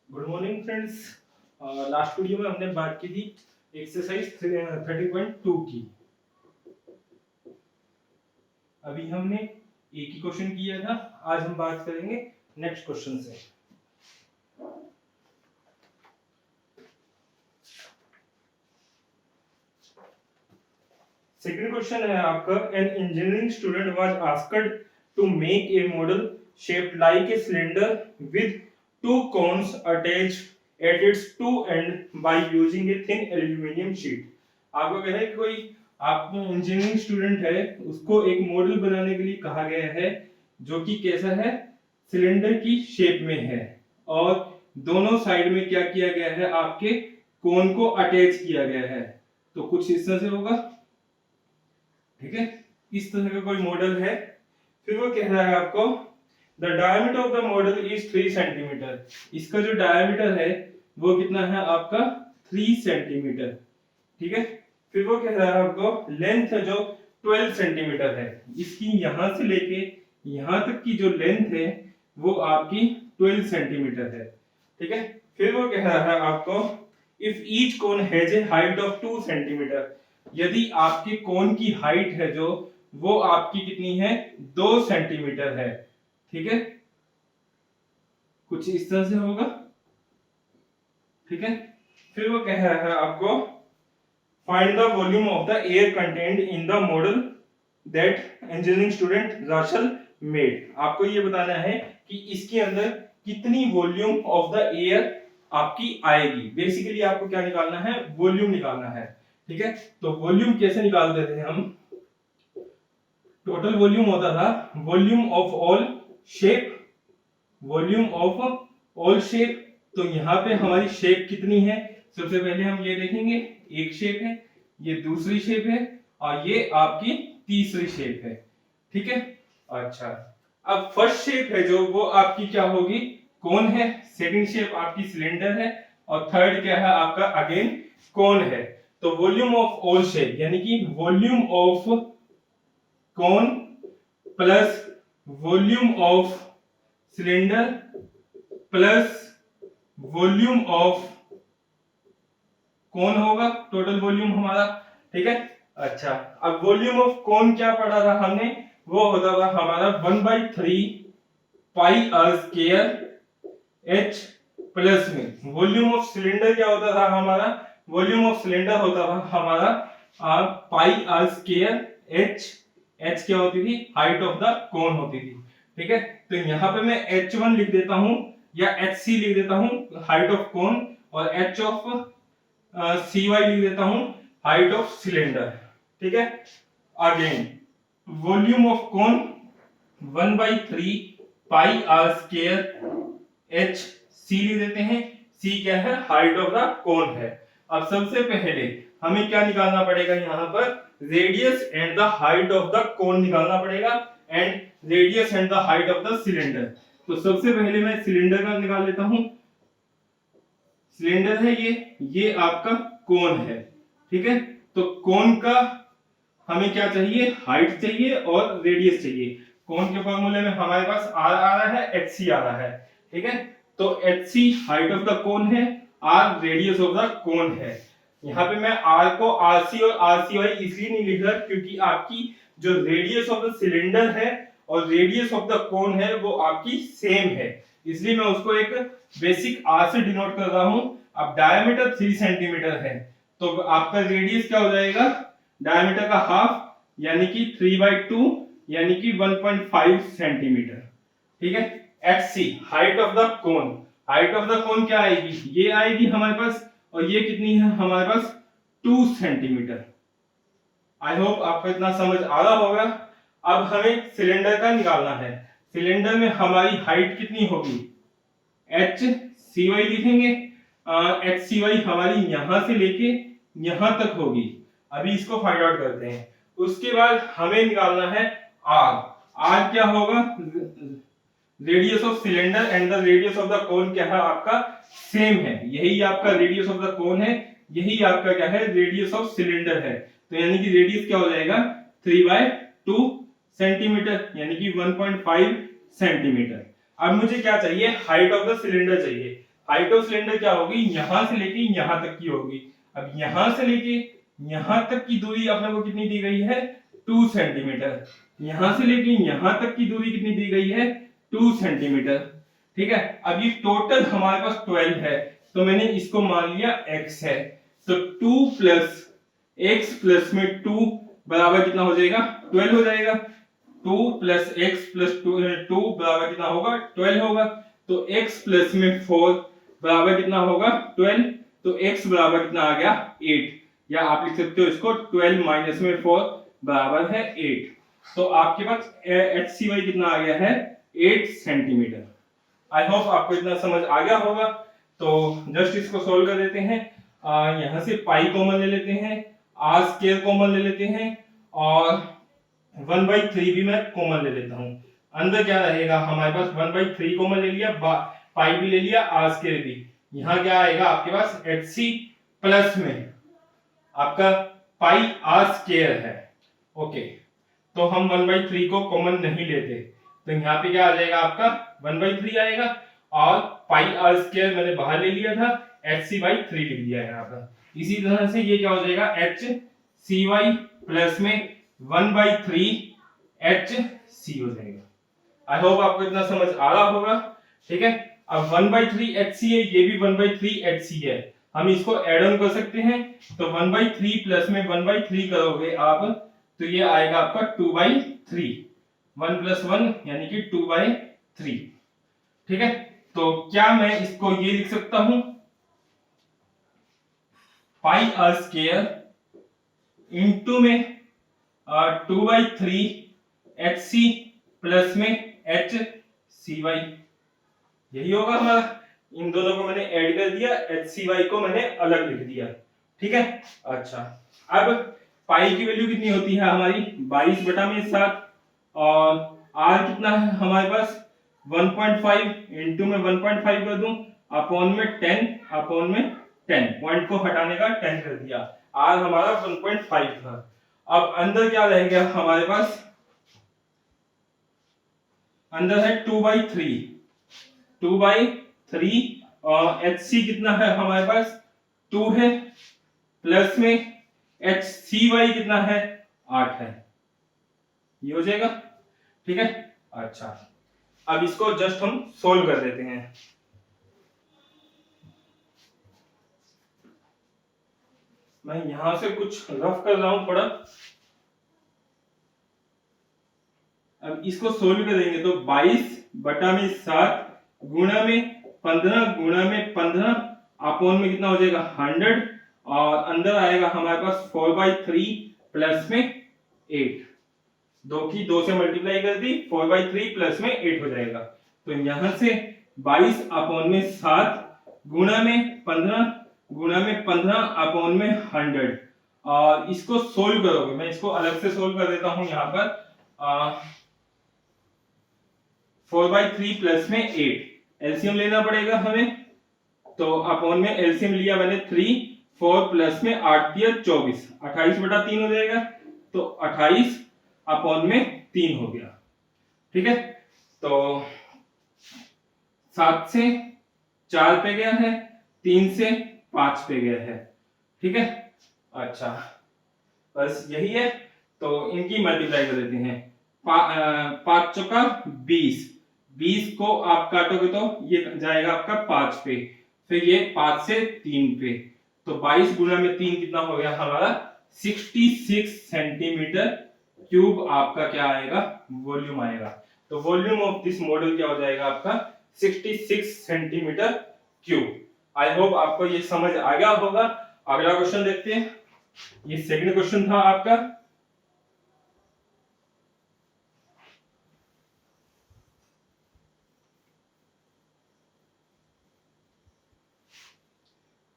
Good morning friends. Last video में हमने बात की थी एक्सरसाइज 30.2 की। अभी हमने एक ही क्वेश्चन किया था, आज हम बात करेंगे नेक्स्ट क्वेश्चन से। सेकंड क्वेश्चन है आपका, an engineering student was asked to make a model shaped like a cylinder with two cones attached at its two end by using a thin aluminum sheet। आपको कह रहा है कि कोई आप इंजीनियरिंग स्टूडेंट है, उसको एक मॉडल बनाने के लिए कहा गया है जो कि कैसा है, सिलेंडर की शेप में है और दोनों साइड में क्या किया गया है, आपके कोन को अटैच किया गया है। तो कुछ इस तरह से होगा, ठीक है, इस तरह का कोई मॉडल है। फिर वो कह रहा है आपको the diameter of the model is 3 centimetre. इसका जो डायमीटर है वो कितना है आपका 3 सेंटीमीटर, ठीक है। फिर वो कह रहा है आपको लेंथ है जो 12 सेंटीमीटर है, इसकी यहां से लेके यहां तक की जो लेंथ है वो आपकी 12 सेंटीमीटर है, ठीक है। फिर वो कह रहा है आपको if each cone has a height of 2 centimetre, यदि आपके कोन की हाइट है जो वो आपकी कितनी है 2 सेंटीमीटर है, ठीक है, कुछ इस तरह से होगा, ठीक है। फिर वो कह रहा है आपको find the volume of the air content in the model that engineering student राशल made. आपको ये बताना है कि इसके अंदर कितनी वॉल्यूम ऑफ द एयर आपकी आएगी। बेसिकली आपको क्या निकालना है, वॉल्यूम निकालना है, ठीक है। तो वॉल्यूम कैसे निकालते थे हम, टोटल वॉल्यूम होता था volume of all shape, volume of all shape. तो यहाँ पे हमारी शेप कितनी है, सबसे पहले हम ये देखेंगे, एक शेप है, ये दूसरी शेप है और ये आपकी तीसरी शेप है, ठीक है। अच्छा, अब फर्स्ट शेप है जो वो आपकी क्या होगी, कोन है। सेकंड शेप आपकी सिलेंडर है और थर्ड क्या है आपका अगेन कोन है। तो वॉल्यूम ऑफ ऑल शेप यानी कि volume of cone plus volume of cylinder plus volume of कोन होगा टोटल वॉल्यूम हमारा, ठीक है। अच्छा, अब वॉल्यूम ऑफ कोन क्या पढ़ा था हमने, वो होता था हमारा 1/3 pi r square H plus में वॉल्यूम ऑफ सिलेंडर क्या होता था हमारा, वॉल्यूम ऑफ सिलेंडर होता था हमारा पाई आर स्क्वायर एच। एच क्या होती थी, हाइट ऑफ द कोन होती थी, ठीक है। तो यहाँ पे मैं h1 लिख देता हूं या hc लिख देता हूं, हाइट ऑफ कोन, और h ऑफ cy लिख देता हूं, हाइट ऑफ सिलेंडर, ठीक है। Again volume of cone 1/3 pi r square h c लिख देते हैं, सी क्या है, हाइट ऑफ द कोन है। अब सबसे पहले हमें क्या निकालना पड़ेगा, यहाँ पर radius and the height of the कोन निकालना पड़ेगा and radius and the height of the cylinder. तो सबसे पहले मैं सिलेंडर का निकाल लेता हूं, सिलेंडर है ये आपका कोन है, ठीक है। तो कोन का हमें क्या चाहिए, हाइट चाहिए और रेडियस चाहिए। कोन के फॉर्मूले में हमारे पास आर आ रहा है, एच सी आ रहा है, ठीक है। तो H C height of the cone है, R radius of the cone है। यहाँ पे मैं आर को आर सी और आर सी वाई इसलिए नहीं लिख रहा क्योंकि आपकी जो रेडियस ऑफ द सिलेंडर है और रेडियस ऑफ द कोन है वो आपकी सेम है, इसलिए मैं उसको एक बेसिक आर से डिनोट कर रहा हूं। अब डायमीटर 3 सेंटीमीटर है तो आपका रेडियस क्या हो जाएगा, डायमीटर का हाफ यानी कि 3/2 यानी कि 1.5 सेंटीमीटर, ठीक है। HC height of the cone, height of the कोन क्या आएगी, ये आएगी हमारे पास, और ये कितनी है हमारे पास 2 सेंटीमीटर। आई होप आपको इतना समझ आ रहा होगा। अब हमें सिलेंडर का निकालना है, सिलेंडर में हमारी हाइट कितनी होगी, एच सी वाई लिखेंगे, एच सी वाई हमारी यहां से लेके यहां तक होगी। अभी इसको फाइंड आउट करते हैं। उसके बाद हमें निकालना है आर। आर क्या होगा, radius of cylinder and the radius of the कोन क्या है आपका सेम है, यही आपका रेडियस ऑफ द कोन है, यही आपका क्या है रेडियस ऑफ सिलेंडर है। तो यानी कि रेडियस क्या हो जाएगा 3/2 सेंटीमीटर यानी कि 1.5 सेंटीमीटर। अब मुझे क्या चाहिए, हाइट ऑफ द सिलेंडर चाहिए। हाइट ऑफ सिलेंडर क्या होगी, यहां से लेके यहां तक की होगी। अब यहां से लेके यहां तक की दूरी अपने को कितनी दी गई है, 2 सेंटीमीटर। यहां से लेके यहां तक की दूरी कितनी दी गई है, 2 सेंटीमीटर। ठीक है, अब ये टोटल हमारे पास 12 है, तो मैंने इसको मान लिया x है। तो 2 प्लस x प्लस में 2 बराबर कितना हो जाएगा, 12 हो जाएगा। 2 प्लस एक्स प्लस 2 बराबर कितना होगा, 12 होगा। तो x प्लस में 4 बराबर कितना होगा, 12। तो x बराबर कितना आ गया, 8। या आप लिख सकते हो इसको 12 माइनस में 4 बराबर है 8। तो आपके पास HCy कितना आ गया है, 8 सेंटीमीटर। आई होप आपको इतना समझ आ गया होगा। तो जस्ट इसको सोल्व कर देते हैं। यहां से पाई कॉमन ले लेते हैं, आर स्क्वायर कॉमन ले लेते हैं, और 1/3 भी मैं कॉमन ले लेता हूं। अंदर क्या रहेगा हमारे पास, 1/3 कॉमन ले लिया, पाई भी ले लिया, आर स्क्वायर भी। यहां क्या आएगा आपके पास, HC प्लस में आपका पाई आर स्क्वायर है। ओके, तो हम 1/3 को कॉमन नहीं लेते, तो यहाँ पे क्या आ जाएगा आपका 1/3 आएगा, और पाई आर स्क्वायर मैंने बाहर ले लिया था, HC/3 लिख दिया है यहाँ पर। इसी तरह से ये क्या हो जाएगा, HCy प्लस में 1/3 HC हो जाएगा। आई होप आपको इतना समझ आ रहा होगा। ठीक है, अब 1/3 HC है, ये भी 1/3 HC है, हम इसको ऐड ऑन कर सकते हैं। तो 1/3 प्लस में 1/3 करोगे आप, तो ये आएगा आपका 2/3, 1 प्लस 1 यानी कि 2/3। ठीक है, तो क्या मैं इसको ये लिख सकता हूं, पाई आर स्क्वायर इंटू में 2/3 HC प्लस में HCy, यही होगा हमारा। इन दोनों को मैंने ऐड कर दिया, HCy को मैंने अलग लिख दिया। ठीक है, अच्छा, अब पाई की वैल्यू कितनी होती है हमारी, 22/7, और r कितना है हमारे पास 1.5, इंटू में 1.5 कर दूं, अपॉन में 10, अपॉन में 10, पॉइंट को हटाने का 10 कर दिया, r हमारा 1.5 था। अब अंदर क्या रह गया हमारे पास, अंदर है 2/3, 2/3, और HC कितना है हमारे पास 2 है, प्लस में HCy कितना है 8 है, ये हो जाएगा। ठीक है, अच्छा, अब इसको जस्ट हम सोल्व कर देते हैं। मैं यहां से कुछ रफ कर रहा हूं थोड़ा। अब इसको सोल्व करेंगे तो 22/7 गुणा में 15 गुणा में 15 अपॉन में कितना हो जाएगा 100, और अंदर आएगा हमारे पास 4/3 प्लस में 8, 2 की 2 से मल्टीप्लाई कर दी, 4/3 प्लस में 8 हो जाएगा। तो यहां से 22/7 गुणा में 15 गुणा में 15 अपॉन में 100, और इसको सोल्व करोगे, मैं इसको अलग से सोल्व कर देता हूं यहाँ पर। 4/3 प्लस में 8, एलसीएम लेना पड़ेगा हमें, तो अपॉन में एलसीएम लिया मैंने 3, 4 प्लस में 8 दिया 24, 28/3 हो जाएगा, तो 28 अपॉन में 3 हो गया। ठीक है, तो 7 से 4 पे गया है, 3 से 5 पे गया है। ठीक है, अच्छा, बस यही है, तो इनकी मल्टीप्लाई कर देते हैं। 5 चौका 20, 20 को आप काटोगे तो ये जाएगा आपका 5 पे, फिर ये 5 से 3 पे, तो 22 गुणा में 3 कितना हो गया हमारा 66 सेंटीमीटर क्यूब आपका क्या आएगा, वॉल्यूम आएगा। तो वॉल्यूम ऑफ दिस मॉडल क्या हो जाएगा आपका 66 सेंटीमीटर क्यूब। आई होप आपको ये समझ आ गया होगा। अगला क्वेश्चन देखते हैं, ये सेकंड क्वेश्चन था आपका।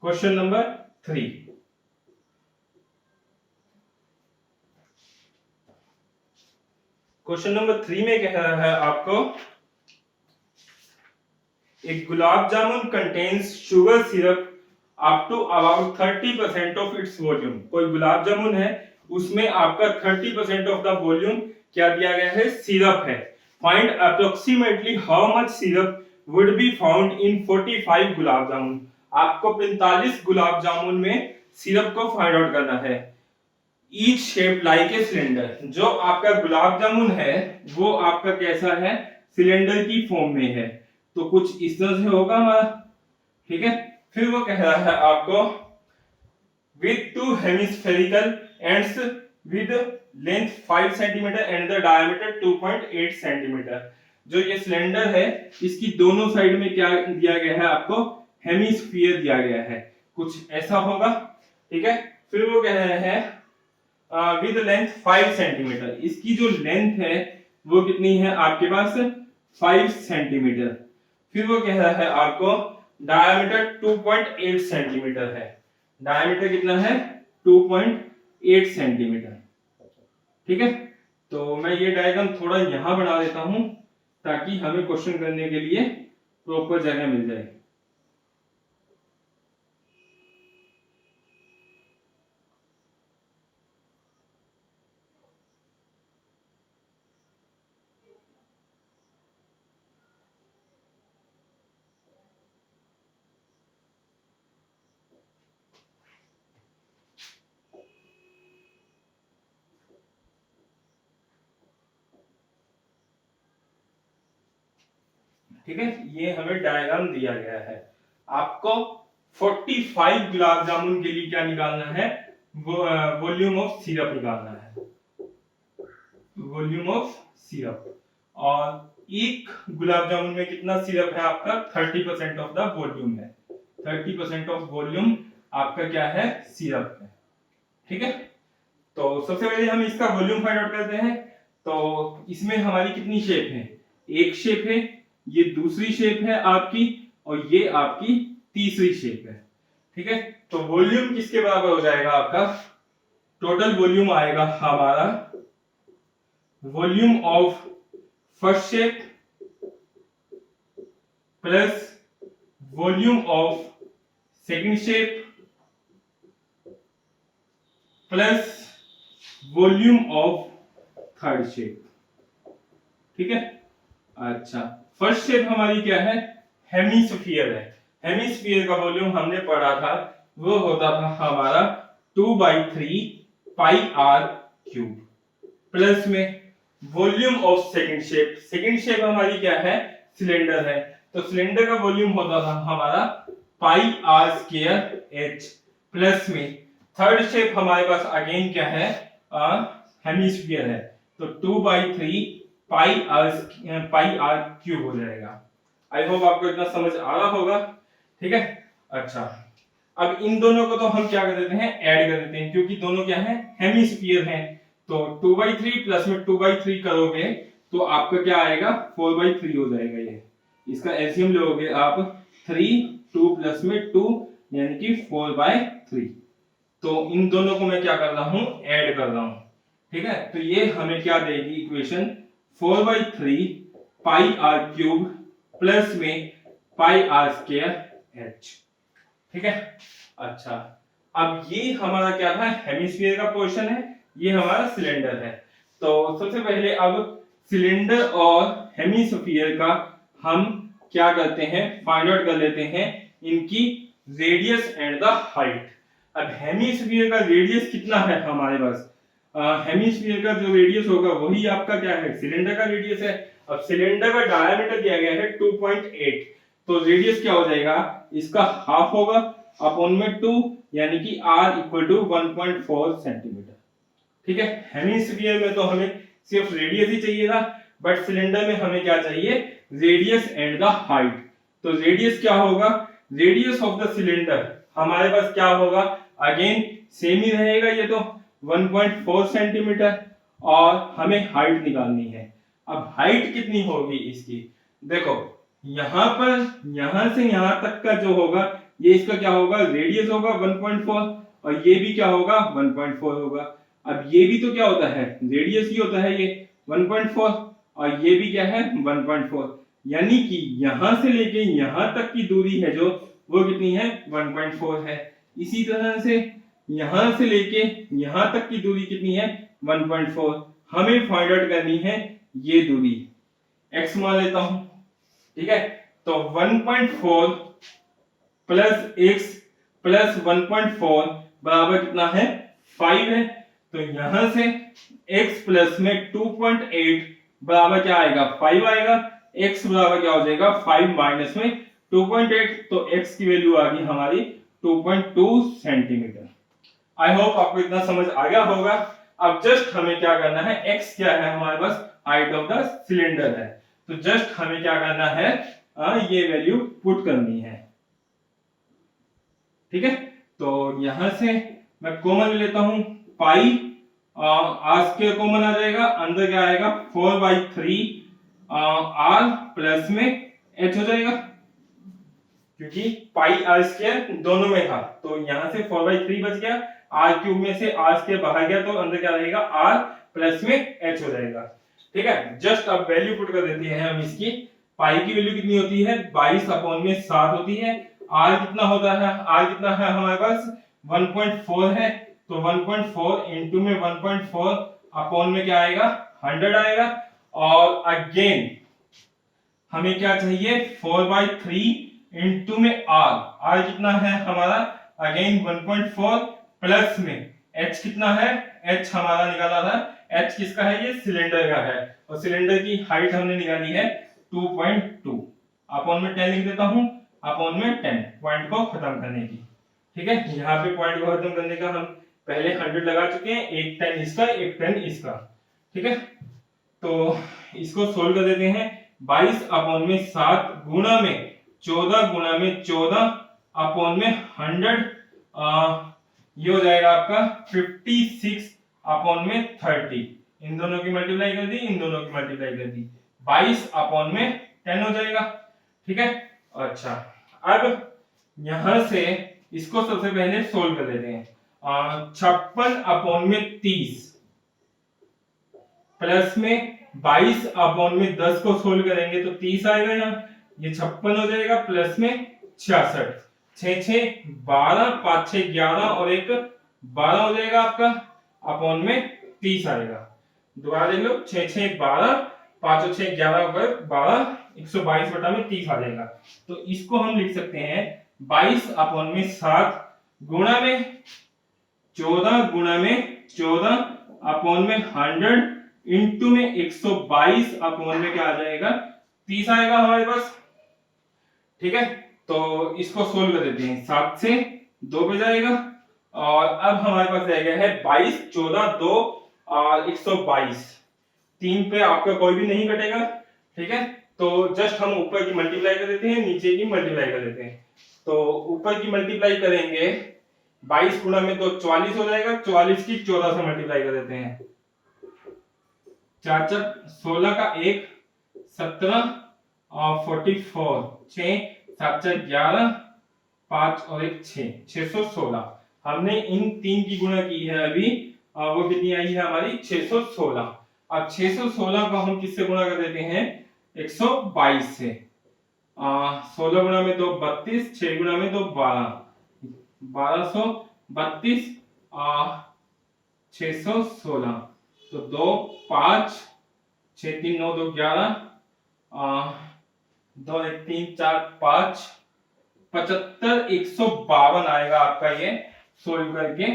क्वेश्चन नंबर 3, क्वेश्चन नंबर 3 में कह रहा है आपको, एक gulab jamun contains sugar syrup up to about 30% of its volume. कोई गुलाब जामुन है, उसमें आपका 30% ऑफ द वॉल्यूम क्या दिया गया है, सिरप है। Find approximately how much syrup would be found in 45 gulab jamun. आपको 45 गुलाब जामुन में सिरप को फाइंड आउट करना है। Each shape like a cylinder, जो आपका गुलाब जामुन है वो आपका कैसा है, सिलेंडर की फॉर्म में है, तो कुछ इस तरह से होगा हमारा, ठीक है। फिर वो कह रहा है आपको with two hemispherical ends with length 5 cm and the diameter 2.8 cm। जो ये सिलेंडर है इसकी दोनों साइड में क्या दिया गया है, आपको हेमिस्फीयर दिया गया है, कुछ ऐसा होगा, ठीक है। फिर वो कह रहे हैं विद लेंथ 5 सेंटीमीटर, इसकी जो लेंथ है वो कितनी है आपके पास 5 सेंटीमीटर। फिर वो कह रहा है आपको डायमीटर 2.8 सेंटीमीटर है, डायमीटर कितना है 2.8 सेंटीमीटर, ठीक है। तो मैं ये डायग्राम थोड़ा यहां बना देता हूं ताकि हमें क्वेश्चन करने के लिए प्रॉपर जगह मिल जाए। ठीक है, ये हमें डायग्राम दिया गया है। आपको 45 गुलाब जामुन के लिए क्या निकालना है, वॉल्यूम ऑफ सिरप निकालना है, वॉल्यूम ऑफ सिरप। और एक गुलाब जामुन में कितना सिरप है आपका 30% ऑफ द वॉल्यूम है, 30% ऑफ वॉल्यूम आपका क्या है सिरप है, ठीक है। तो सबसे पहले हम इसका वॉल्यूम फाइंड आउट करते हैं। तो इसमें हमारी कितनी शेप है, एक शेप है, ये दूसरी शेप है आपकी, और ये आपकी तीसरी शेप है, ठीक है। तो वॉल्यूम किसके बराबर हो जाएगा आपका, टोटल वॉल्यूम आएगा हमारा volume of first shape plus volume of second shape plus volume of third shape, ठीक है। अच्छा, फर्स्ट शेप हमारी क्या है, हेमिस्फीयर है। हेमिस्फीयर का वॉल्यूम हमने पढ़ा था, वो होता था हमारा 2/3 पाई आर क्यूब, प्लस में volume of second shape, second shape हमारी क्या है सिलेंडर है, तो सिलेंडर का वॉल्यूम होता था हमारा पाई आर स्क्वायर एच, प्लस में थर्ड शेप हमारे पास अगेन क्या है हेमिस्फीयर है, तो 2/3 पाई आर क्यूब हो जाएगा। आई होप आपको इतना समझ आ रहा होगा, ठीक है। अच्छा, अब इन दोनों को तो हम क्या कर देते हैं, ऐड कर देते हैं, क्योंकि दोनों क्या है हेमिस्फीयर हैं। तो 2/3 प्लस में 2/3 करोगे तो आपका क्या आएगा 4/3 हो जाएगा। ये इसका एलसीएम लोगे आप 3, 2 प्लस में 2 यानी कि 4/3। तो इन दोनों को मैं क्या कर रहा हूं, ऐड कर रहा हूं, ठीक है। तो ये हमें क्या देगी equation 4/3 pi r cube plus में पाई आर स्क्वायर एच, ठीक है। अच्छा, अब ये हमारा क्या था हेमिस्फीयर का पोर्शन है, ये हमारा सिलेंडर है। तो सबसे पहले अब सिलेंडर और हेमिस्फीयर का हम क्या करते हैं, फाइंड आउट कर लेते हैं इनकी रेडियस एंड द हाइट। अब हेमिस्फीयर का रेडियस कितना है हमारे पास, हेमिस्फीयर का जो रेडियस होगा वही आपका क्या है सिलेंडर का रेडियस है। अब सिलेंडर का डायमीटर दिया गया है 2.8, तो रेडियस क्या हो जाएगा, इसका हाफ होगा अपॉन में 2 यानी कि r इक्वल टू 1.4 सेंटीमीटर, ठीक है। हेमिस्फीयर में तो हमें सिर्फ रेडियस ही चाहिए था, बट सिलेंडर में हमें क्या चाहिए, रेडियस एंड द हाइट। तो रेडियस क्या होगा, रेडियस ऑफ द सिलेंडर हमारे पास क्या होगा, अगेन सेम ही रहेगा, ये तो 1.4 सेंटीमीटर, और हमें हाइट निकालनी है। अब हाइट कितनी होगी इसकी, देखो यहां पर यहां से यहां तक का जो होगा ये इसका क्या होगा, रेडियस होगा 1.4, और ये भी क्या होगा 1.4 होगा। अब ये भी तो क्या होता है रेडियस ही होता है ये 1.4, और ये भी क्या है 1.4, यानी कि यहां से लेके यहां तक की दूरी है जो वो कितनी है 1.4 है। इसी तरह से यहां से लेके यहां तक की दूरी कितनी है 1.4। हमें फाइंड आउट करनी है ये दूरी, x मान लेता हूं, ठीक है। तो 1.4 प्लस x प्लस 1.4 बराबर कितना है 5 है। तो यहां से x प्लस में 2.8 बराबर क्या आएगा 5 आएगा। x बराबर क्या हो जाएगा 5 माइनस में 2.8, तो x की वैल्यू आ गई हमारी 2.2 सेंटीमीटर। आई होप आपको इतना समझ आ गया होगा। अब जस्ट हमें क्या करना है, x क्या है हमारे पास हाइट ऑफ द सिलेंडर है, तो जस्ट हमें क्या करना है ये वैल्यू पुट करनी है। ठीक है, तो यहां से मैं कॉमन ले लेता हूं, पाई आर स्क्वायर कॉमन आ जाएगा, अंदर क्या आएगा 4/3 आर प्लस में एच हो जाएगा, क्योंकि पाई आर स्क्वायर दोनों में था, तो यहां से 4/3 बच गया, आर क्यूब में से आर स्क्वायर बाहर गया, तो अंदर क्या रहेगा आर प्लस में एच हो जाएगा। ठीक है, जस्ट अब वैल्यू पुट कर देते हैं हम इसकी। पाई की वैल्यू कितनी होती है 22/7 होती है। आर कितना होता है, आर कितना है हमारे पास 1.4 है, तो 1.4 इंटू में 1.4 अपॉन में क्या आएगा 100 आएगा। और अगेन हमें क्या चाहिए 4/3 इंटू में आर, आर कितना है हमारा अगेन 1.4 प्लस में एच कितना है, एच हमारा निकाला था, एच किसका है ये सिलेंडर का है, और सिलेंडर की हाइट हमने निकाली है 2.2, अपॉन में 10 लिख देता हूं, अपॉन में 10 पॉइंट को खत्म करने की। ठीक है, यहाँ पे पॉइंट को खत्म करने का हम पहले 100 लगा चुके हैं, एक 10 इसका एक 10 इसका। ठीक है, तो इसको सोल्व कर देते हैं। 22/7 गुणा में 14 गुणा में 14 अपॉन में 100, ये हो जाएगा आपका 56 अपॉन में 30, इन दोनों की मल्टीप्लाई कर दी, इन दोनों की मल्टीप्लाई कर दी, 22 अपॉन में 10 हो जाएगा। ठीक है, अच्छा अब यहां से इसको सबसे पहले सोल्व कर लेते हैं। 56 अपॉन में 30 प्लस में 22 अपॉन में 10 को सोल्व करेंगे तो 30 आएगा, यहाँ ये 56 हो जाएगा, प्लस में 66, 6 6 12, 5 6 11 और एक 12 हो जाएगा आपका, अपॉन में 30 आएगा। दोबारा देख लो, 6 6 12, 5 और 6 11 होकर 12, 122 बटा में 30 आ जाएगा। तो इसको हम लिख सकते हैं 22 अपॉन में 7 गुणा में 14 गुणा में 14 अपॉन में 100 इंटू में 122 अपॉन में क्या आ जाएगा 30 आएगा हमारे पास। ठीक है, तो इसको सोल्व कर देते हैं, 7 से 2 पे जाएगा, और अब हमारे पास रह गया है 22 14 2 और 122, 3 पे आपका कोई भी नहीं कटेगा। ठीक है, तो जस्ट हम ऊपर की मल्टीप्लाई कर देते हैं, नीचे की मल्टीप्लाई कर देते हैं। तो ऊपर की मल्टीप्लाई करेंगे 22 गुणा में तो 44 हो जाएगा, 44 की 14 से मल्टीप्लाई कर देते हैं, 4 4 16 का 1 17 और 44, 6 7 4 11, 5 और एक 6, 616। हमने इन तीन की गुणा की है अभी, वो कितनी आई है हमारी 616। अब 616 को हम किससे गुणा कर देते हैं 122 से, 16 गुणा में 2 32, 6 गुणा में 2 12, 1232 616, तो 2 5 6 3 9 2 11, 2 1 3 4 5 75 152 आएगा आपका ये सोल्व करके,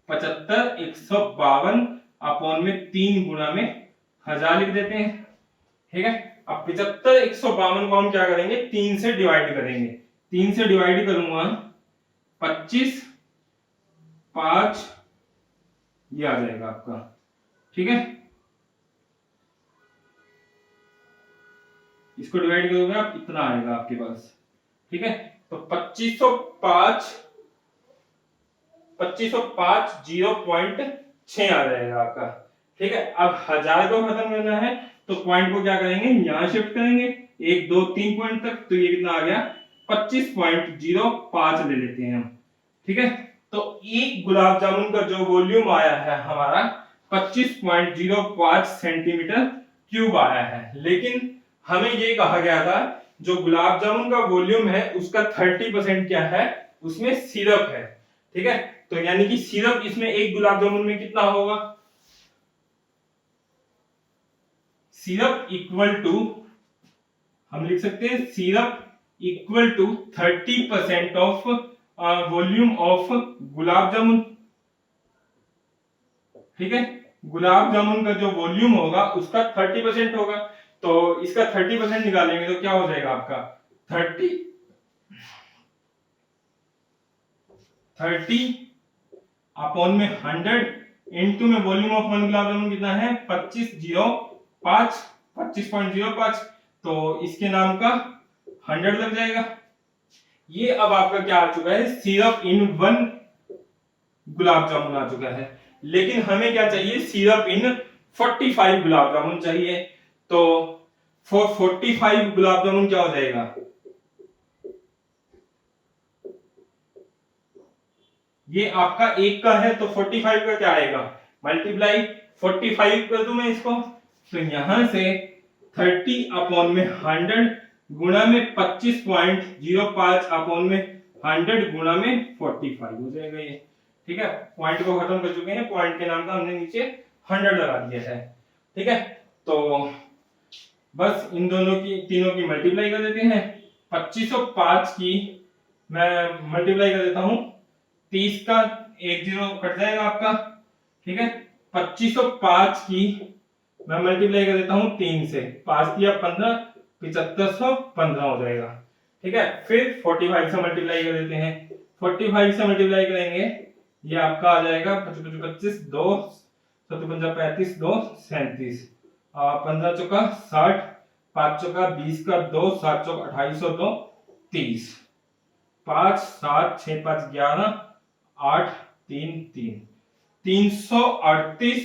75 152 अपॉन में 3 गुणा में 1000 लिख देते हैं। ठीक है, अब 75 152 को हम क्या करेंगे 3 से डिवाइड करेंगे, 3 से डिवाइड करूंगा 25 5, ये आ जाएगा आपका। ठीक है, इसको डिवाइड करोगे आप इतना आएगा आपके पास। ठीक है, तो 2505 0.6 आ जाएगा आपका। ठीक है, अब 1000 को खत्म करना है तो पॉइंट को क्या करेंगे यहां शिफ्ट करेंगे 1 2 3 पॉइंट तक, तो ये कितना आ गया 25.05 ले लेते हैं हम। ठीक है, तो एक गुलाब जामुन का जो वॉल्यूम आया है हमारा 25.05 सेंटीमीटर क्यूब आया है, लेकिन हमें ये कहा गया था जो गुलाब जामुन का वॉल्यूम है उसका 30% क्या है उसमें सिरप है। ठीक है, तो यानी कि सिरप इसमें एक गुलाब जामुन में कितना होगा, सिरप इक्वल टू हम लिख सकते हैं syrup equal to 30% of volume of gulab jamun. ठीक है, गुलाब जामुन का जो वॉल्यूम होगा उसका 30% होगा, तो इसका 30% निकालेंगे तो क्या हो जाएगा आपका 30 अपॉन में 100 इनटू में volume of one gulab jamun कितना है 25.05, तो इसके नाम का 100 लग जाएगा। ये अब आपका क्या आ चुका है, syrup in one gulab jamun आ चुका है। लेकिन हमें क्या चाहिए, सिरप इन 45 गुलाब जामुन चाहिए। तो फॉर 45 गुलाब जामुन क्या हो जाएगा, ये आपका एक का है तो 45 का क्या आएगा, मल्टीप्लाई 45 कर दूं मैं इसको, तो यहां से 30 अपॉन में 100 गुणा में 25.05 अपॉन में 100 गुणा में 45 हो जाएगा ये। ठीक है, पॉइंट को खत्म कर चुके हैं, पॉइंट के नाम का हमने नीचे 100 लगा दिया है। ठीक है, तो बस इन दोनों की तीनों की मल्टीप्लाई कर देते हैं। 2505 की मैं मल्टीप्लाई कर देता हूं, 30 का एक जीरो कट जाएगा आपका। ठीक है, 2505 की मैं मल्टीप्लाई कर देता हूं 3 से, 5 दिया 15, 7515 हो जाएगा। ठीक है, फिर 45 से मल्टीप्लाई कर देते हैं, 45 से मल्टीप्लाई करेंगे ये आपका आ जाएगा 25 25 2 7 5 35 2 37, 15 चौका 60, 5 चौका 20 का 2, 7 चौका 28 और 2 30, 5 7 6 5 11 8 3 3 338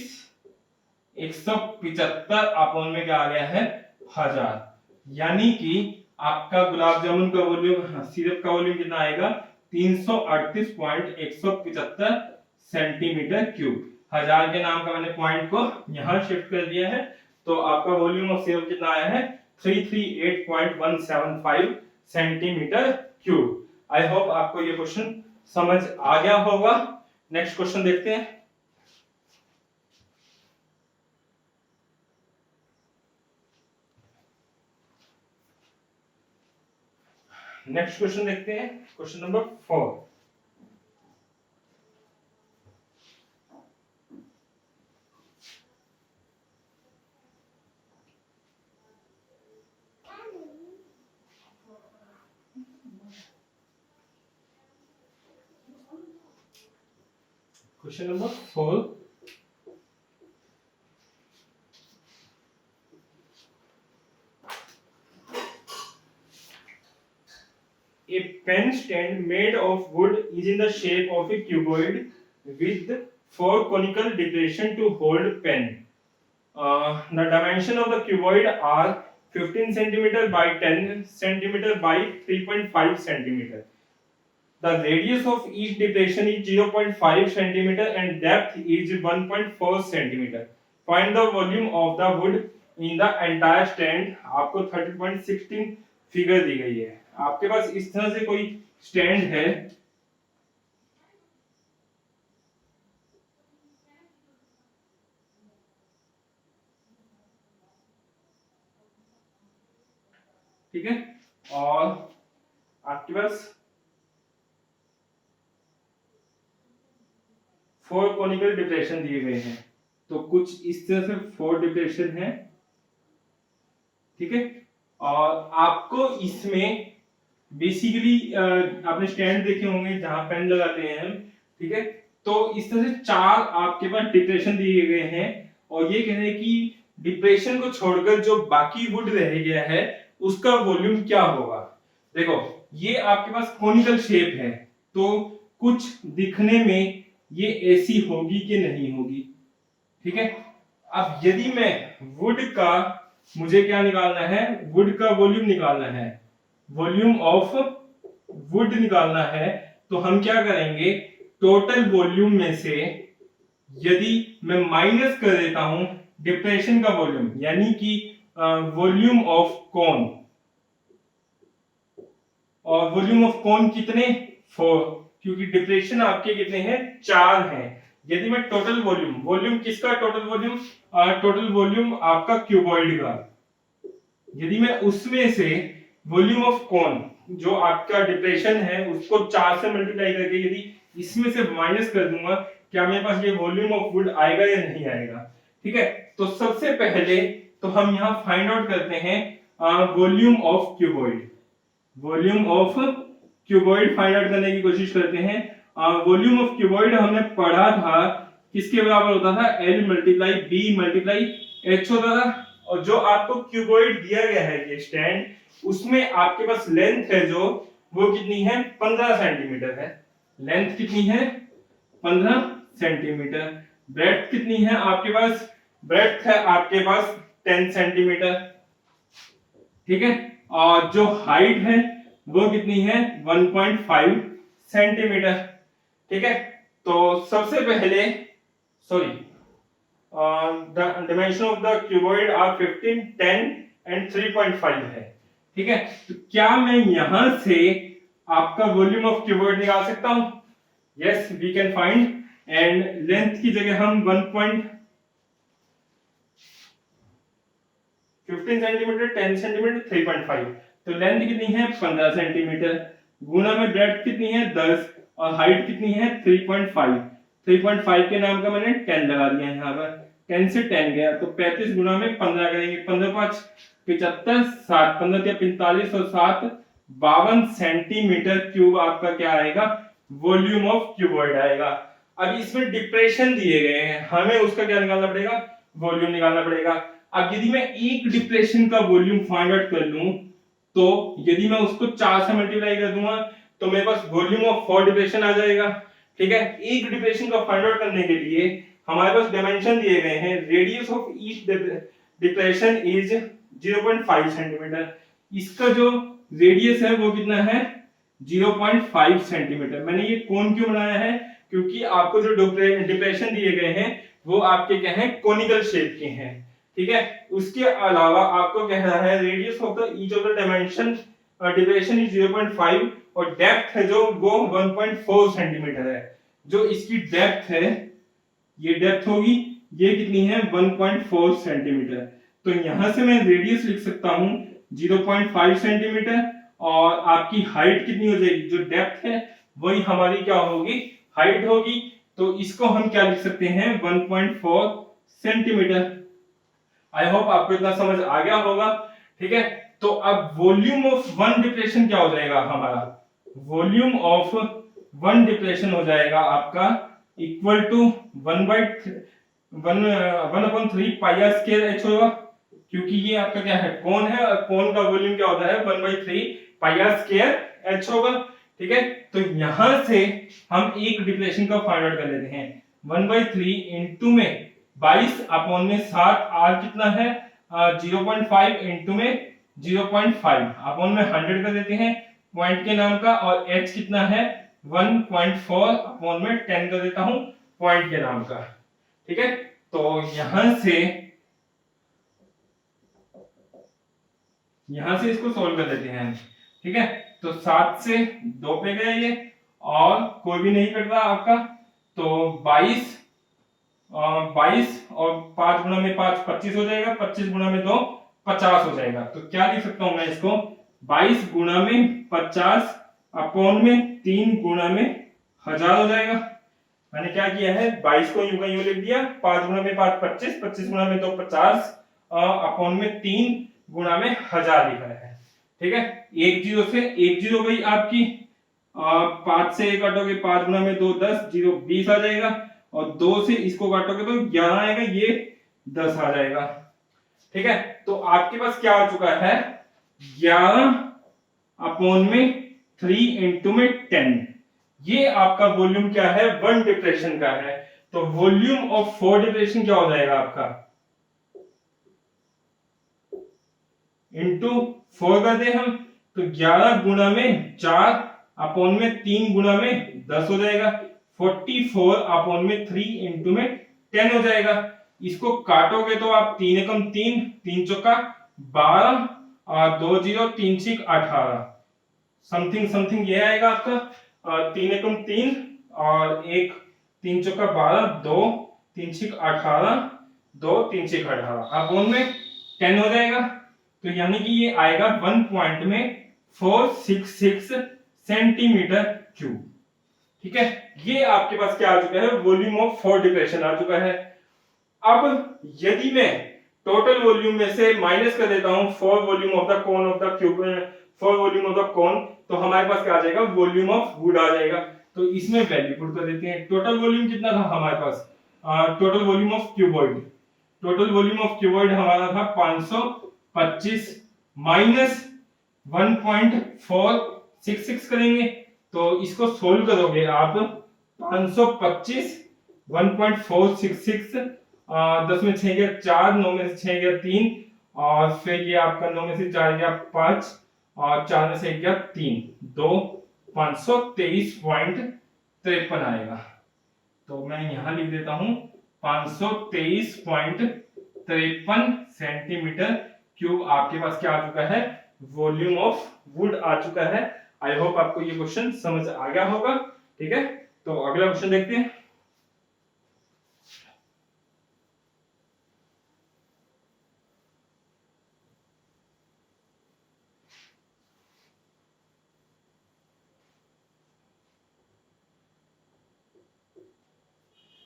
175 अपॉन में क्या आ गया है 1000, यानी कि आपका गुलाब जामुन का वॉल्यूम, सिरप का वॉल्यूम कितना आएगा 338.175 सेंटीमीटर क्यूब। 1000 के नाम का मैंने पॉइंट को यहां शिफ्ट कर दिया है, तो आपका वॉल्यूम ऑफ सिरप कितना आया है 338.175 सेंटीमीटर क्यूब। आई होप आपको ये क्वेश्चन समझ आ गया होगा। नेक्स्ट क्वेश्चन देखते हैं। नेक्स्ट क्वेश्चन देखते हैं, question number 4। Question number 4. A pen stand made of wood is in the shape of a cuboid with 4 conical depressions to hold pen. The dimension of the cuboid are 15 cm by 10 cm by 3.5 cm. The radius of each depression is 0.5 cm and depth is 1.4 cm. Find the volume of the wood in the entire stand. आपको 30.16 figure दी गई है। आपके पास इस तरह से कोई stand है, ठीक है, और आपके पास 4 कोनिकल डिप्रेशन दिए गए हैं, तो कुछ इस तरह से 4 डिप्रेशन है। ठीक है, और आपको इसमें बेसिकली आपने स्टैंड देखे होंगे जहां पेन लगाते हैं हम, ठीक है, तो इस तरह से 4 आपके पास डिप्रेशन दिए गए हैं, और ये कह रहे हैं कि डिप्रेशन को छोड़कर जो बाकी वुड रह गया है उसका वॉल्यूम क्या होगा। देखो ये आपके पास कोनिकल शेप है, तो कुछ दिखने में ये ऐसी होगी कि नहीं होगी। ठीक है, अब यदि मैं वुड का, मुझे क्या निकालना है, वुड का वॉल्यूम निकालना है, वॉल्यूम ऑफ वुड निकालना है, तो हम क्या करेंगे, टोटल वॉल्यूम में से यदि मैं माइनस कर देता हूं डिप्रेशन का वॉल्यूम, यानी कि वॉल्यूम ऑफ कोन, और वॉल्यूम ऑफ कोन कितने 4, क्योंकि डिप्रेशन आपके कितने हैं 4 हैं। यदि मैं टोटल वॉल्यूम, वॉल्यूम किसका टोटल वॉल्यूम, टोटल वॉल्यूम आपका क्यूबॉइड का, यदि मैं उसमें से वॉल्यूम ऑफ कोन जो आपका डिप्रेशन है उसको 4 से मल्टीप्लाई करके यदि इसमें से माइनस कर दूंगा, क्या मेरे पास ये वॉल्यूम ऑफ वुड आएगा या नहीं आएगा। ठीक है, तो सबसे पहले तो हम यहाँ फाइंड आउट करते हैं volume of cuboid. Volume of cuboid find out करने की कोशिश करते हैं। वॉल्यूम ऑफ क्यूबॉइड हमने पढ़ा था किसके बराबर होता था, L multiply b multiply h होता था। और जो आपको क्यूबॉइड दिया गया है ये स्टैंड, उसमें आपके पास लेंथ है जो वो कितनी है, 15 सेंटीमीटर है। लेंथ कितनी है, 15 सेंटीमीटर। ब्रेड्थ कितनी है आपके पास, ब्रेड्थ है आपके पास 10 सेंटीमीटर। ठीक है, और जो हाइट है वो कितनी है, 1.5 सेंटीमीटर। ठीक है, तो सबसे पहले sorry the dimension of the cuboid are 15, 10 and 3.5 है। ठीक है, तो क्या मैं यहां से आपका वॉल्यूम ऑफ क्यूबॉइड निकाल सकता हूं? Yes, we can find. And length की जगह हम 1.15 सेंटीमीटर, 10 सेंटीमीटर, 3.5, तो लेंथ कितनी है 15 सेंटीमीटर, गुना में ब्रेड्थ कितनी है 10 और हाइट कितनी है 3.5। 3.5 के नाम का मैंने 10 लगा दिया यहाँ पर, 10 से 10 गया तो 35 गुना में 15 करेंगे, 15 5 75, 7 15 या 45 और 7 52 सेंटीमीटर क्यूब आपका क्या आएगा, वॉल्यूम ऑफ क्यूबॉइड आएगा। अब इसमें डिप्रेशन दिए गए हैं, हमें उसका क्या निकालना पड़ेगा, वॉल्यूम निकालना पड़ेगा। अब यदि मैं एक डिप्रेशन का वॉल्यूम फाइंड आउट कर लूं, तो यदि मैं उसको 4 से मल्टीप्लाई कर दूंगा तो मेरे पास वॉल्यूम ऑफ 4 डिप्रेशन आ जाएगा। ठीक है, एक डिप्रेशन का फाइंड आउट करने के लिए हमारे पास डायमेंशन दिए गए हैं, radius of each depression is 0.5 centimetre. इसका जो रेडियस है वो कितना है, 0.5 सेंटीमीटर। मैंने ये कोन क्यों बनाया है, क्योंकि आपको जो डिप्रेशन दिए गए हैं वो आपके क्या है, कोनिकल शेप के हैं। ठीक है, उसके अलावा आपको कह रहा है radius of the each of the dimension depression is 0.5 और डेप्थ है जो वो 1.4 सेंटीमीटर है। जो इसकी डेप्थ है, ये डेप्थ होगी, ये कितनी है 1.4 सेंटीमीटर। तो यहां से मैं रेडियस लिख सकता हूं 0.5 सेंटीमीटर और आपकी हाइट कितनी हो जाएगी, जो डेप्थ है वही हमारी क्या होगी, हाइट होगी। तो इसको हम क्या लिख सकते हैं, 1.4 सेंटीमीटर। आई होप आपको इतना समझ आ गया होगा। ठीक है, तो अब वॉल्यूम ऑफ वन डिप्रेशन क्या हो जाएगा हमारा, वॉल्यूम ऑफ वन डिप्रेशन हो जाएगा आपका equal to 1/3 pi r square h होगा, क्योंकि ये आपका क्या है, कोन है और कोन का वॉल्यूम क्या होता है 1/3 पाई आर स्क्वायर एच होगा। ठीक है, तो यहां से हम एक डिप्रेशन का फाइंड आउट कर लेते हैं। 1/3 इनटू में 22 अपॉन में 7, आर कितना है 0.5 इनटू में 0.5 अपॉन में 100 कर देते हैं पॉइंट के नाम का, और h कितना है 1.4 अपॉन में 10 कर देता हूं पॉइंट के नाम का। ठीक है, तो यहां से इसको सॉल्व कर देते हैं। ठीक है, तो 7 से 2 पे गया ये और कोई भी नहीं कट रहा आपका, तो 22 और 5 गुना में 5 25 हो जाएगा, 25 गुना में 2 50 हो जाएगा। तो क्या लिख सकता हूं मैं इसको, 22 गुना में 50 अपॉन में 3 गुना में 1000 हो जाएगा। मैंने क्या किया है, 22 को यूं का यूं लिख दिया, 5 गुना में 5 25, 25 गुना में 2 50 अपॉन में 3 गुना में 1000 लिखा है। ठीक है, एक जीरो से एक जीरो गई आपकी, 5 से 1 काटोगे 5 गुना में 2 10, 0 20 आ जाएगा, और 2 से इसको काटोगे तो 11 आएगा, ये 10 आ जाएगा। ठीक है, तो आपके पास क्या आ चुका है 11 अपॉन में 3 इंटू में 10, ये आपका वॉल्यूम क्या है, वन डिप्रेशन का है। तो वॉल्यूम ऑफ 4 डिप्रेशन क्या हो जाएगा आपका, इंटू 4 कर दे हम, तो 11 गुना में 4 अपॉन में 3 गुना में 10 हो जाएगा, 44 अपॉन में 3 इंटू में 10 हो जाएगा। इसको काटोगे तो आप 3 एकम 3, 3 चौका 12 और 2 0 3 6 18 समथिंग समथिंग ये आएगा आपका, 3 एकम 3 और 1 3 चौका 12, 2 3 6 18, 2 3 6 18 अपॉन में 10 हो जाएगा। तो यानी कि ये आएगा 1 पॉइंट में 466 सेंटीमीटर क्यूब। ठीक है, ये आपके पास क्या आ चुका है, वॉल्यूम ऑफ 4 डिप्रेशन आ चुका है। अब यदि मैं टोटल वॉल्यूम में से माइनस कर देता हूं 4 volume of the cone of the cube, 4 volume of the कोन, तो हमारे पास क्या आ जाएगा, वॉल्यूम ऑफ वुड आ जाएगा। तो इसमें वैल्यू पुट कर देते हैं। टोटल वॉल्यूम कितना था हमारे पास, total volume of cuboid, total volume of cuboid हमारा था 525 माइनस 1.466 करेंगे, तो इसको सोल्व करोगे आप, 525 1.466, 10 में 6 गया 4, 9 में से 6 गया 3, और फिर ये आपका 9 में से 4 गया 5, और 4 में से 1 गया 3, 2, 523.53 आएगा। तो मैं यहां लिख देता हूं 523.53 सेंटीमीटर क्यूब आपके पास क्या आ चुका है, वॉल्यूम ऑफ वुड आ चुका है। आई होप आपको ये क्वेश्चन समझ आ गया होगा। ठीक है, तो अगला क्वेश्चन देखते हैं।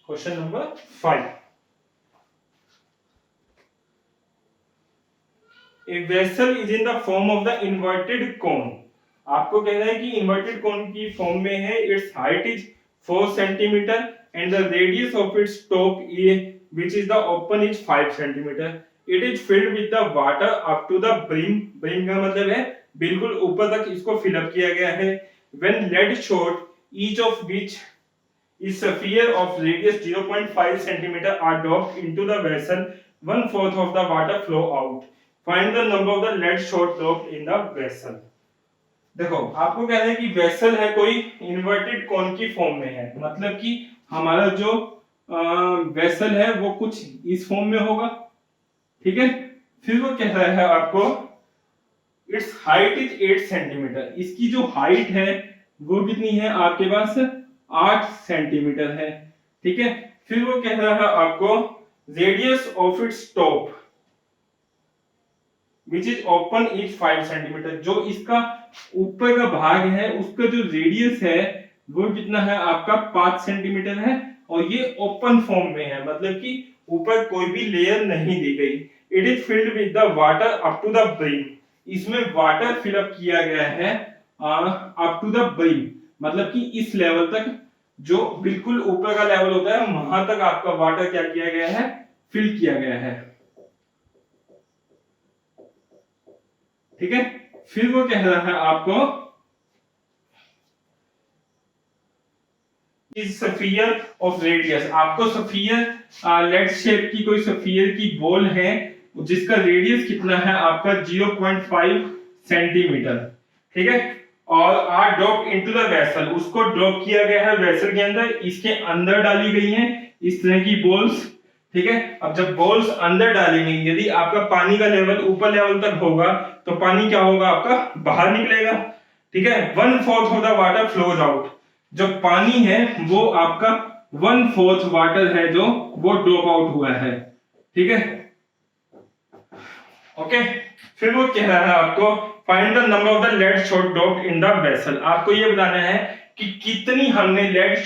Question number 5। A vessel is in the form of the inverted cone। आपको कहना है कि इन्वर्टेड कोन की फॉर्म में है। Its height is 4 centimeter and the radius of its top which is the open is 5 centimeter। It is filled with the water up to the brim। brim का मतलब है बिल्कुल ऊपर तक इसको फिल अप किया गया है। When lead shot, each of which is sphere of radius 0.5 centimeter are dropped into the vessel, 1/4 of the water flow out। Find the number of the lead shot dropped in the vessel। देखो आपको कहना है कि vessel है कोई inverted कोन की form में है, मतलब कि हमारा जो वेसल है वो कुछ इस फॉर्म में होगा। ठीक है, फिर वो कह रहा है आपको इट्स हाइट इज 8 सेंटीमीटर। इसकी जो हाइट है वो कितनी है आपके पास, 8 सेंटीमीटर है। ठीक है, फिर वो कह रहा है आपको radius of its top which is open is 5 centimetre. जो इसका ऊपर का भाग है उसका जो रेडियस है वो कितना है आपका 5 सेंटीमीटर है, और ये ओपन फॉर्म में है, मतलब कि ऊपर कोई भी लेयर नहीं दी गई। It is filled with the water up to the brim. इसमें वाटर फिल अप किया गया है अप टू द ब्रिम, मतलब कि इस लेवल तक, जो बिल्कुल ऊपर का लेवल होता है वहां तक आपका वाटर क्या किया गया है, फिल किया गया है। ठीक है, फिर वो कह रहा है आपको इस स्फीयर ऑफ रेडियस, आपको स्फीयर लेड शेप की कोई स्फीयर की बॉल है जिसका रेडियस कितना है आपका 0.5 सेंटीमीटर। ठीक है, और r drop into the vessel, उसको ड्रॉप किया गया है वेसल के अंदर, इसके अंदर डाली गई हैं इस तरह की बॉल्स। ठीक है, अब जब बॉल्स अंदर डालेंगे, यदि आपका पानी का लेवल ऊपर लेवल तक होगा तो पानी क्या होगा आपका बाहर निकलेगा। ठीक है, 1/4 of the water flows out. जो पानी है वो आपका 1/4 वाटर है जो वो ड्रॉप आउट हुआ है। ठीक है, ओके, फिर वो कह रहा है आपको find the number of the lead shot dropped in the vessel. आपको ये बताना है कि कितनी हमने लेड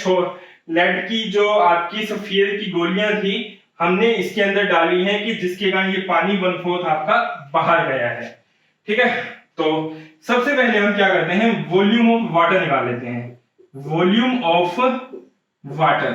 की जो आपकी सफेद की गोलियां थी हमने इसके अंदर डाली हैं कि जिसके कारण ये पानी 1/4 आपका बाहर गया है। ठीक है, तो सबसे पहले हम क्या करते हैं, वॉल्यूम ऑफ वाटर निकाल लेते हैं। वॉल्यूम ऑफ वाटर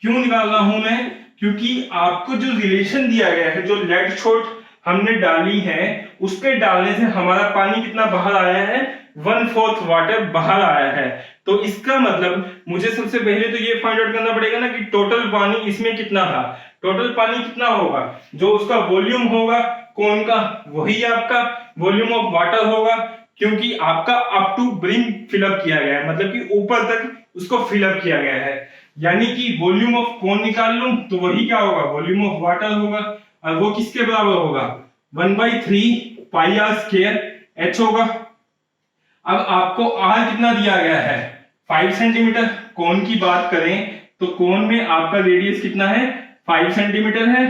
क्यों निकाल रहा हूं मैं, क्योंकि आपको जो रिलेशन दिया गया है, जो लेड शॉट हमने डाली है उसके डालने से हमारा पानी कितना बाहर आया है, 1/4 वाटर बाहर आया है। तो इसका मतलब मुझे सबसे पहले तो ये फाइंड आउट करना पड़ेगा ना कि टोटल पानी इसमें कितना था। टोटल पानी कितना होगा, जो उसका वॉल्यूम होगा कौन का, वही आपका वॉल्यूम ऑफ वाटर होगा, क्योंकि आपका अप टू ब्रिम फिलअप किया गया है, मतलब कि ऊपर तक उसको फिलअप किया गया है। यानी कि वॉल्यूम ऑफ कौन निकाल लूं तो वही क्या होगा, वॉल्यूम ऑफ वाटर होगा, और वो किसके बराबर होगा, 1/3 पाई आर स्क्वायर h होगा। अब आपको r कितना दिया गया है, 5 सेंटीमीटर। कोन की बात करें तो कोन में आपका रेडियस कितना है, 5 सेंटीमीटर है,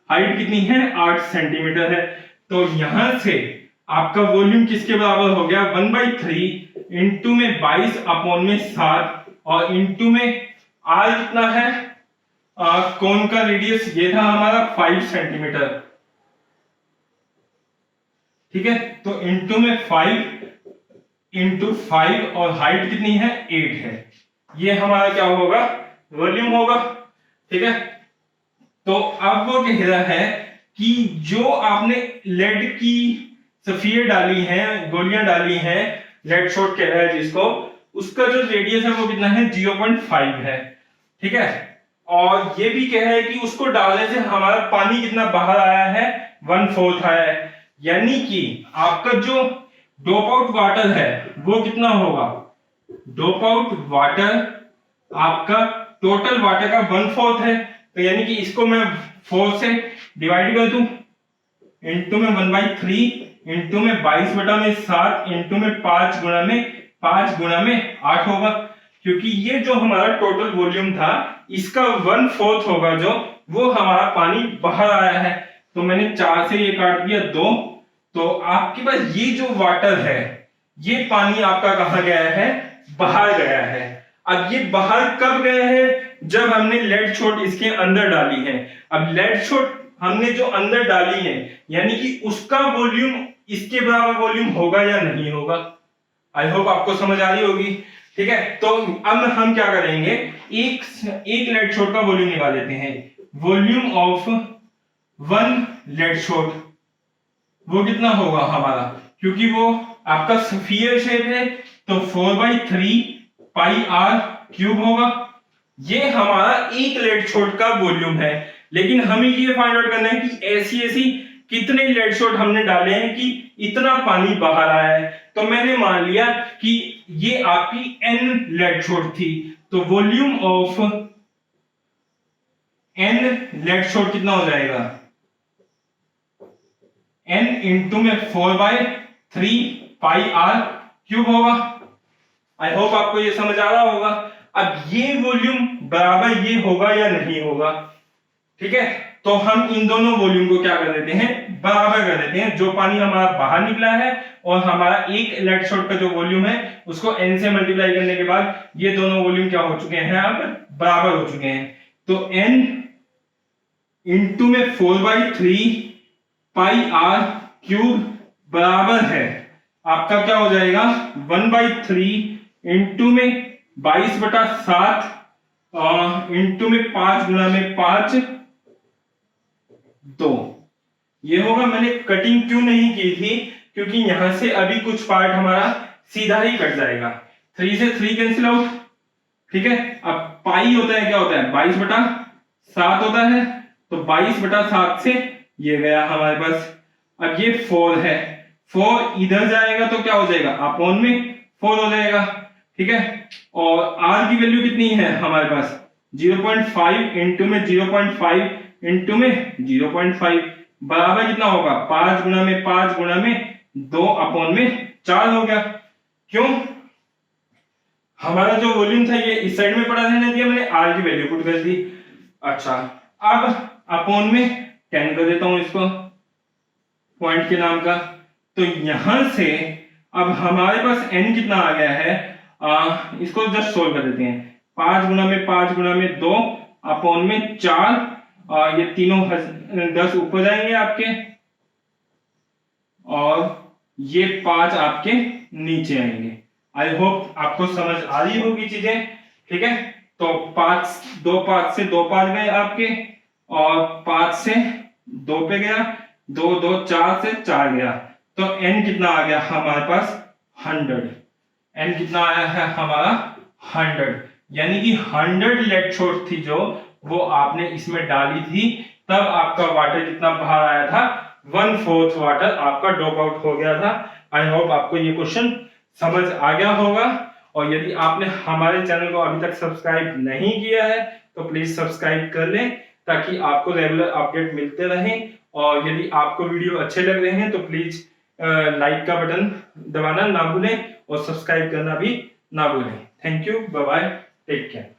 हाइट कितनी है, 8 सेंटीमीटर है। तो यहां से आपका वॉल्यूम किसके बराबर हो गया, 1/3 इंटू में 22 अपॉन में 7 और इंटू में आर कितना है, कोन का रेडियस ये था हमारा 5 सेंटीमीटर, ठीक है। तो इंटू में 5 और हाइट कितनी है 8 है, ये हमारा क्या होगा, वॉल्यूम होगा, ठीक है। तो अब वो कह रहा है कि जो आपने लेड की सफियर डाली है, गोलियां डाली हैं, लेड शॉट कह रहा है जिसको, उसका जो रेडियस है वो कितना है 0.5 है, ठीक है। और ये भी कह रहा है कि उसको डालने से हमारा पानी कितना बाहर आया है, 1/4 आया है, यानी कि आपका जो डोप आउट वाटर है वो कितना होगा, डोप आउट वाटर आपका टोटल वाटर का 1/4 है, तो यानी कि इसको मैं 4 से डिवाइड कर दूं, इंटू में 1/3 इंटू में 22/7 इंटू में 5 गुणा में 8 होगा, क्योंकि ये जो हमारा टोटल वॉल्यूम था इसका 1/4 होगा जो, वो हमारा पानी बाहर आया है। तो मैंने 4 से ये काट दिया 2, तो आपके पास ये जो वाटर है, ये पानी आपका कहा गया है, बाहर गया है। अब ये बाहर कब गया है, जब हमने लेड शॉट इसके अंदर डाली है। अब लेड शॉट हमने जो अंदर डाली है, यानी कि उसका वॉल्यूम इसके बराबर वॉल्यूम होगा या नहीं होगा। आई होप आपको समझ आ रही होगी, ठीक है। तो अब हम क्या करेंगे, एक लेड शॉट का वॉल्यूम निकाल लेते हैं। वॉल्यूम ऑफ 1 लेड शॉट वो कितना होगा हमारा, क्योंकि वो आपका स्फीयर शेप है, तो 4/3 पाई आर क्यूब होगा। ये हमारा एक लेड शॉट का वॉल्यूम है, लेकिन हमें ये फाइंड आउट करना है कि ऐसी कितने लेड शॉट हमने डाले हैं कि इतना पानी बाहर आया है। तो मैंने मान लिया कि ये आपकी n लेड शॉट थी, तो volume of n lead shot कितना हो जाएगा, n इंटू में 4/3 पाई आर क्यूब होगा। आई होप आपको ये समझ आ रहा होगा। अब ये वॉल्यूम बराबर ये होगा या नहीं होगा, ठीक है। तो हम इन दोनों वॉल्यूम को क्या कर देते हैं, बराबर कर देते हैं। जो पानी हमारा बाहर निकला है और हमारा एक लेड शॉट का जो वॉल्यूम है उसको n से मल्टीप्लाई करने के बाद ये दोनों वॉल्यूम क्या हो चुके हैं, अब बराबर हो चुके हैं। तो n इंटू में 4/3 पाई आर क्यूब बराबर है आपका क्या हो जाएगा, 1/3 इंटू में 22/7 इंटू में 5 गुणा में 5 2, ये होगा। मैंने कटिंग क्यों नहीं की थी, क्योंकि यहां से अभी कुछ पार्ट हमारा सीधा ही कट जाएगा, 3 से 3 कैंसिल आउट, ठीक है। अब पाई होता है, क्या होता है, 22/7 होता है, तो 22/7 से ये गया हमारे पास। अब ये 4 है, 4 इधर जाएगा तो क्या हो जाएगा, अपॉन में 4 हो जाएगा, ठीक है। और r की वैल्यू कितनी है हमारे पास, 0.5 इंटू में 0.5 इंटू में 0.5 बराबर कितना होगा, 5 गुणा में 5 गुणा में 2 अपॉन में 4 हो गया। क्यों, हमारा जो वॉल्यूम था ये इस साइड में पड़ा रहने दिया, मैंने r की वैल्यू पुट कर दी। अच्छा, अब अपॉन में 10 कर देता हूं इसको पॉइंट के नाम का। तो यहां से अब हमारे पास n कितना आ गया है, इसको जस्ट सोल्व कर देते हैं। 5 गुणा में 5 गुणा में 2 अपॉन में 4, ये तीनों 10 ऊपर जाएंगे आपके, और ये 5 आपके नीचे आएंगे। आई होप आपको समझ आ रही होगी चीजें, ठीक है। तो 2 5 से 2 5 गए आपके, और 5 से 2 पे गया, 2 2 4 से 4 गया। तो n कितना आ गया हमारे पास, 100। n कितना आया है हमारा, 100, यानी कि 100 लेड शॉट थी जो वो आपने इसमें डाली थी, तब आपका वाटर कितना बाहर आया था, 1/4 वाटर आपका ड्रॉप आउट हो गया था। आई होप आपको ये क्वेश्चन समझ आ गया होगा। और यदि आपने हमारे चैनल को अभी तक सब्सक्राइब नहीं किया है तो प्लीज सब्सक्राइब कर लें, ताकि आपको रेगुलर अपडेट मिलते रहें। और यदि आपको वीडियो अच्छे लग रहे हैं तो प्लीज लाइक का बटन दबाना ना भूलें और सब्सक्राइब करना भी ना भूलें। Thank you, bye bye, take care.